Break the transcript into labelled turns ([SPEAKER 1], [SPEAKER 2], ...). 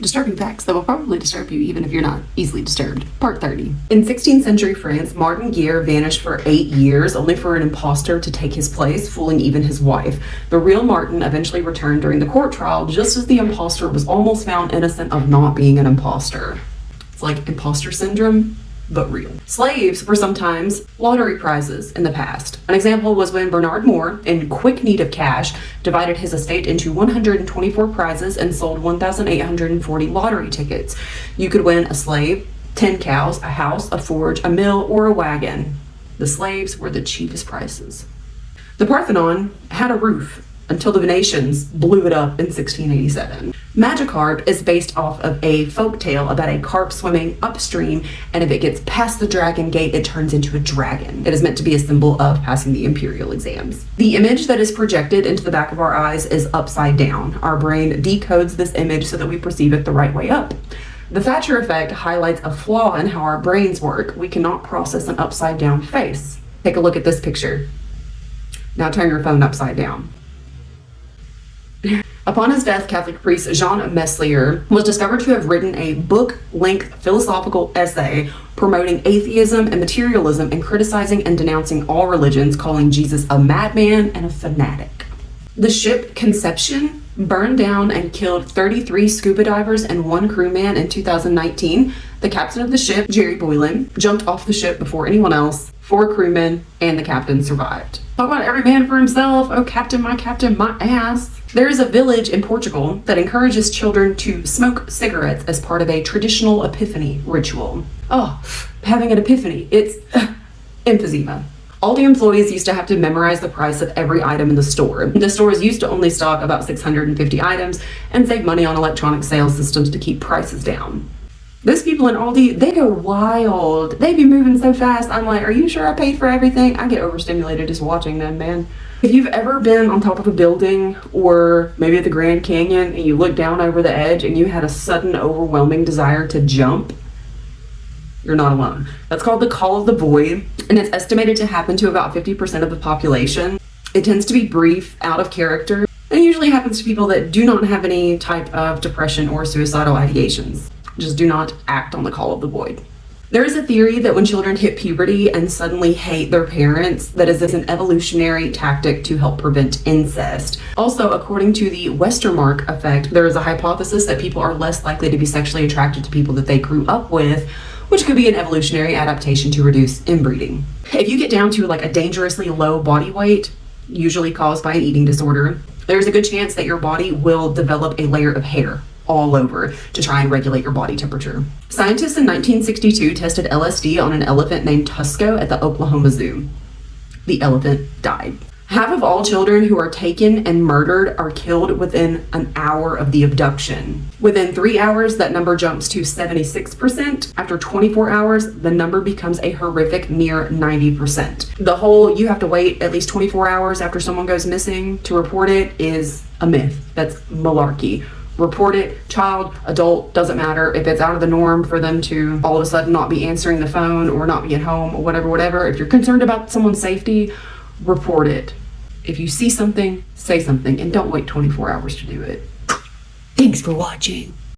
[SPEAKER 1] Disturbing facts that will probably disturb you even if you're not easily disturbed. Part 30. In 16th century France, Martin Guerre vanished for 8 years, only for an imposter to take his place, fooling even his wife. The real Martin eventually returned during the court trial, just as the imposter was almost found innocent of not being an imposter. It's like imposter syndrome, but real. Slaves were sometimes lottery prizes in the past. An example was when Bernard Moore, in quick need of cash, divided his estate into 124 prizes and sold 1,840 lottery tickets. You could win a slave, 10 cows, a house, a forge, a mill, or a wagon. The slaves were the cheapest prices. The Parthenon had a roof until the Venetians blew it up in 1687. Magikarp is based off of a folk tale about a carp swimming upstream, and if it gets past the dragon gate, it turns into a dragon. It is meant to be a symbol of passing the imperial exams. The image that is projected into the back of our eyes is upside down. Our brain decodes this image so that we perceive it the right way up. The Thatcher effect highlights a flaw in how our brains work. We cannot process an upside down face. Take a look at this picture. Now turn your phone upside down. Upon his death, Catholic priest Jean Meslier was discovered to have written a book-length philosophical essay promoting atheism and materialism and criticizing and denouncing all religions, calling Jesus a madman and a fanatic. The ship Conception burned down and killed 33 scuba divers and 1 crewman in 2019. The captain of the ship, Jerry Boylan, jumped off the ship before anyone else. 4 crewmen and the captain survived. Talk about every man for himself. Oh, captain, my ass. There is a village in Portugal that encourages children to smoke cigarettes as part of a traditional epiphany ritual. Oh, having an epiphany. It's emphysema. All the employees used to have to memorize the price of every item in the store. The stores used to only stock about 650 items and save money on electronic sales systems to keep prices down. Those people in Aldi, they go wild. They be moving so fast. I'm like, are you sure I paid for everything? I get overstimulated just watching them, man. If you've ever been on top of a building or maybe at the Grand Canyon and you look down over the edge and you had a sudden overwhelming desire to jump, you're not alone. That's called the call of the void, and it's estimated to happen to about 50% of the population. It tends to be brief, out of character, and it usually happens to people that do not have any type of depression or suicidal ideations. Just do not act on the call of the void. There is a theory that when children hit puberty and suddenly hate their parents, that is an evolutionary tactic to help prevent incest. Also, according to the Westermarck effect, there is a hypothesis that people are less likely to be sexually attracted to people that they grew up with, which could be an evolutionary adaptation to reduce inbreeding. If you get down to like a dangerously low body weight, usually caused by an eating disorder, there's a good chance that your body will develop a layer of hair all over to try and regulate your body temperature. Scientists in 1962 tested LSD on an elephant named Tusco at the Oklahoma Zoo. The elephant died. Half of all children who are taken and murdered are killed within an hour of the abduction. Within 3 hours, that number jumps to 76%. After 24 hours, the number becomes a horrific near 90%. The whole you have to wait at least 24 hours after someone goes missing to report it is a myth. That's malarkey. Report it, child, adult, doesn't matter. If it's out of the norm for them to all of a sudden not be answering the phone or not be at home or whatever. If you're concerned about someone's safety, report it. If you see something, say something, and don't wait 24 hours to do it. Thanks for watching.